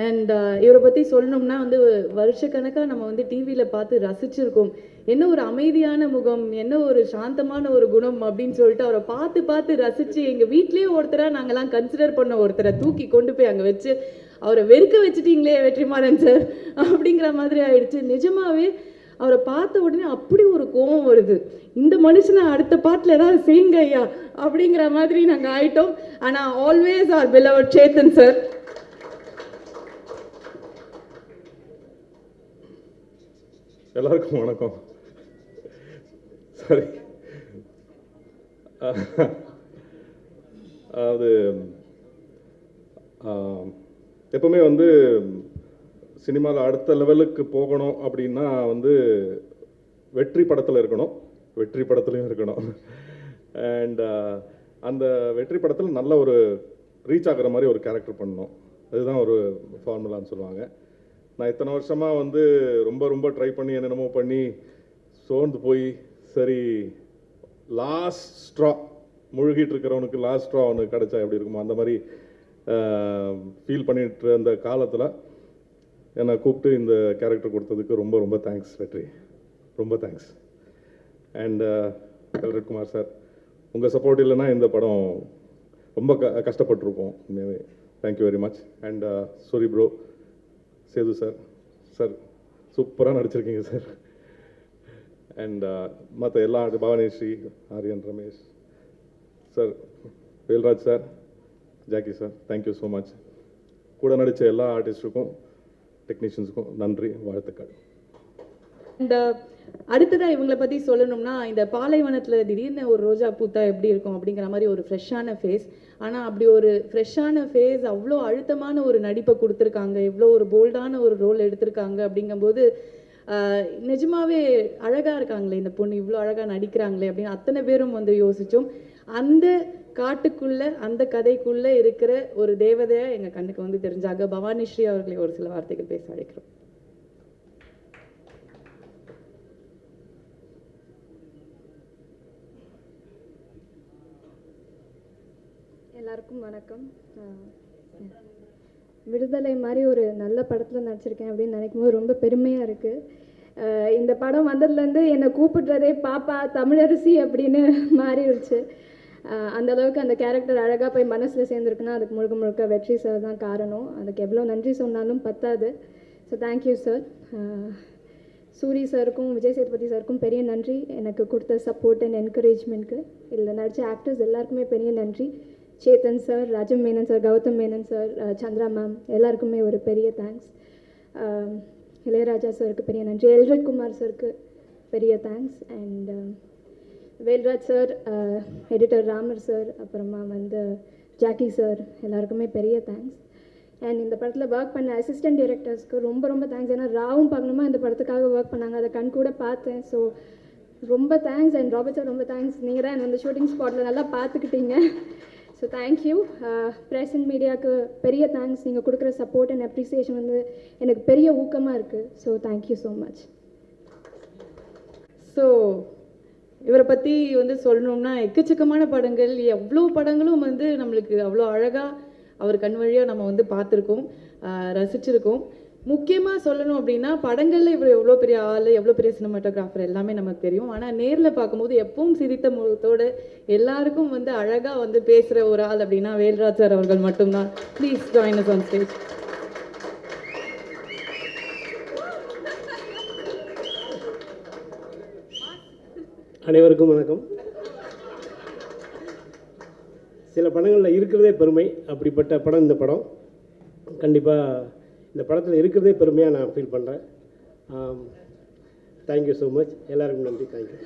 And இவரை பற்றி சொல்லணும்னா வந்து வருஷக்கணக்காக நம்ம வந்து டிவியில் பார்த்து ரசிச்சிருக்கோம். என்ன ஒரு அமைதியான முகம், என்ன ஒரு சாந்தமான ஒரு குணம் அப்படின்னு சொல்லிட்டு அவரை பார்த்து பார்த்து ரசித்து எங்கள் வீட்லேயே ஒருத்தராக நாங்கள்லாம் கன்சிடர் பண்ண ஒருத்தரை தூக்கி கொண்டு போய் அங்கே வச்சு அவரை வெறுக்க வச்சுட்டீங்களே வெற்றிமாறன் சார் அப்படிங்கிற மாதிரி ஆயிடுச்சு. நிஜமாவே அவரை பார்த்த உடனே அப்படி ஒரு கோபம் வருது, இந்த மனுஷனை அடுத்த பாட்டில் ஏதாவது செய்யுங்க ஐயா அப்படிங்கிற மாதிரி நாங்கள் ஆயிட்டோம். ஆனால் always are beloved Chetan sir. எல்லாருக்கும் வணக்கம். சரி, அது எப்பவுமே வந்து சினிமாவில் அடுத்த லெவலுக்கு போகணும் அப்படின்னா வந்து வெற்றி படத்தில் இருக்கணும், வெற்றி படத்துலையும் இருக்கணும். அண்ட் அந்த வெற்றி படத்தில் நல்ல ஒரு ரீச் ஆகிற மாதிரி ஒரு கேரக்டர் பண்ணணும். அதுதான் ஒரு ஃபார்முலான்னு சொல்லுவாங்க. நான் இத்தனை வருஷமாக வந்து ரொம்ப ட்ரை பண்ணி என்னென்னமோ பண்ணி சோர்ந்து போய் சரி லாஸ்ட் ஸ்ட்ரா முழுகிட்டு இருக்கிறவனுக்கு லாஸ்ட் ஸ்ட்ரா ஒன்று கிடச்சா எப்படி இருக்குமோ அந்த மாதிரி ஃபீல் பண்ணிட்டு அந்த காலத்தில் என்னை கூப்பிட்டு இந்த கேரக்டர் கொடுத்ததுக்கு ரொம்ப தேங்க்ஸ் வெற்றி, ரொம்ப thanks. And Kalrat Kumar sir, உங்கள் சப்போர்ட் இல்லைன்னா இந்த படம் ரொம்ப கஷ்டப்பட்டுருப்போம் உண்மையாகவே. Thank you very much. And Soori bro, Sethu sir, sir சூப்பராக நடிச்சிருக்கீங்க சார். அண்ட் மற்ற எல்லா Bhavanishree, Aryan, Ramesh sir, Velraj sir, Jacki sir, thank you so much. கூட நடித்த எல்லா ஆர்டிஸ்ட்டுக்கும் டெக்னீஷியன்ஸுக்கும் நன்றி, வாழ்த்துக்கள். அண்ட் அடுத்ததாக இவங்களை பற்றி சொல்லணும்னா, இந்த பாலைவனத்தில் திடீர்னு ஒரு ரோஜா பூத்தா எப்படி இருக்கும் அப்படிங்கிற மாதிரி ஒரு ஃப்ரெஷ்ஷான ஃபேஸ். ஆனால் அப்படி ஒரு ஃப்ரெஷ்ஷான ஃபேஸ் அவ்வளோ அழுத்தமான ஒரு நடிப்பை கொடுத்துருக்காங்க, எவ்வளோ ஒரு போல்டான ஒரு ரோல் எடுத்திருக்காங்க. அப்படிங்கும்போது நிஜமாவே அழகாக இருக்காங்களே இந்த பொண்ணு, இவ்வளோ அழகாக நடிக்கிறாங்களே அப்படின்னு அத்தனை பேரும் வந்து யோசித்தோம். அந்த காட்டுக்குள்ளே அந்த கதைக்குள்ளே இருக்கிற ஒரு தேவதையாக எங்கள் கண்ணுக்கு வந்து தெரிஞ்சாங்க. பவானிஸ்ரீ அவர்களை ஒரு சில வார்த்தைகள் பேச அழைக்கிறோம். எல்லாருக்கும் வணக்கம். விடுதலை மாதிரி ஒரு நல்ல படத்தில் நடிச்சிருக்கேன் அப்படின்னு நினைக்கும் போது ரொம்ப பெருமையாக இருக்குது. இந்த படம் வந்ததுலேருந்து என்னை கூப்பிடுறதே பாப்பா தமிழரசி அப்படின்னு மாறிடுச்சு. அந்தளவுக்கு அந்த கேரக்டர் அழகாக போய் மனசில் சேர்ந்துருக்குன்னா அதுக்கு முழுக்க வெற்றி சார் தான் காரணம். அதுக்கு எவ்வளோ நன்றி சொன்னாலும் பத்தாது. So thank you sir. சூரி சாருக்கும் விஜய் சேதுபதி சாருக்கும் பெரிய நன்றி, எனக்கு கொடுத்த சப்போர்ட் அண்ட் என்கரேஜ்மெண்ட்க்கு. இதில் நடித்த ஆக்டர்ஸ் எல்லாருக்குமே பெரிய நன்றி. Chetan sir, Rajam Menon sir, Gautham Menon sir, Chandra ma'am எல்லாருக்குமே ஒரு பெரிய தேங்க்ஸ். இளையராஜா சாருக்கு பெரிய நன்றி. எல்ரட் குமார் சாருக்கு பெரிய thanks. And Velraj sir, editor Ramar sir, அப்புறமா வந்து ஜாக்கி சார் எல்லாருக்குமே பெரிய தேங்க்ஸ். அண்ட் இந்த படத்தில் ஒர்க் பண்ண அசிஸ்டன்ட் டைரக்டர்ஸ்க்கு ரொம்ப தேங்க்ஸ். ஏன்னா ராவும் பார்க்கணுமா இந்த படத்துக்காக ஒர்க் பண்ணாங்க, அதை கண் கூட பார்த்தேன். ஸோ ரொம்ப தேங்க்ஸ். அண்ட் ராபர்ட் சார் ரொம்ப தேங்க்ஸ், நீங்கள் தான் என்ன வந்து ஷூட்டிங் ஸ்பாட்டில் நல்லா பார்த்துக்கிட்டீங்க. So thank you. ப்ரெஸ் அண்ட் மீடியாவுக்கு பெரிய தேங்க்ஸ். நீங்கள் கொடுக்குற சப்போர்ட் அண்ட் அப்ரிசியேஷன் வந்து எனக்கு பெரிய ஊக்கமாக இருக்குது. So thank you so much. So இவரை பற்றி வந்து சொல்லணும்னா எக்கச்சக்கமான படங்கள், எவ்வளோ படங்களும் வந்து நம்மளுக்கு அவ்வளோ அழகாக அவர் கண் வழியாக நம்ம வந்து பார்த்துருக்கோம், ரசிச்சிருக்கோம். முக்கியமாக சொல்லணும் அப்படின்னா படங்களில் இவர் எவ்வளோ பெரிய ஆள், எவ்வளோ பெரிய சினிமாட்டோகிராஃபர் எல்லாமே நமக்கு தெரியும். ஆனால் நேரில் பார்க்கும்போது எப்பவும் சிரித்த முகத்தோடு எல்லாருக்கும் வந்து அழகாக வந்து பேசுகிற ஒரு ஆள் அப்படின்னா வேல்ராஜ் சார் அவர்கள் மட்டும்தான். Please join us on stage. அனைவருக்கும் வணக்கம். சில படங்களில் இருக்கிறதே பெருமை, அப்படிப்பட்ட படம் இந்த படம். கண்டிப்பாக இந்த படத்தில் இருக்கிறதே பெருமையாக நான் ஃபீல் பண்ணுறேன். Thank you so much. எல்லாருக்கும் நன்றி. தேங்க்யூ.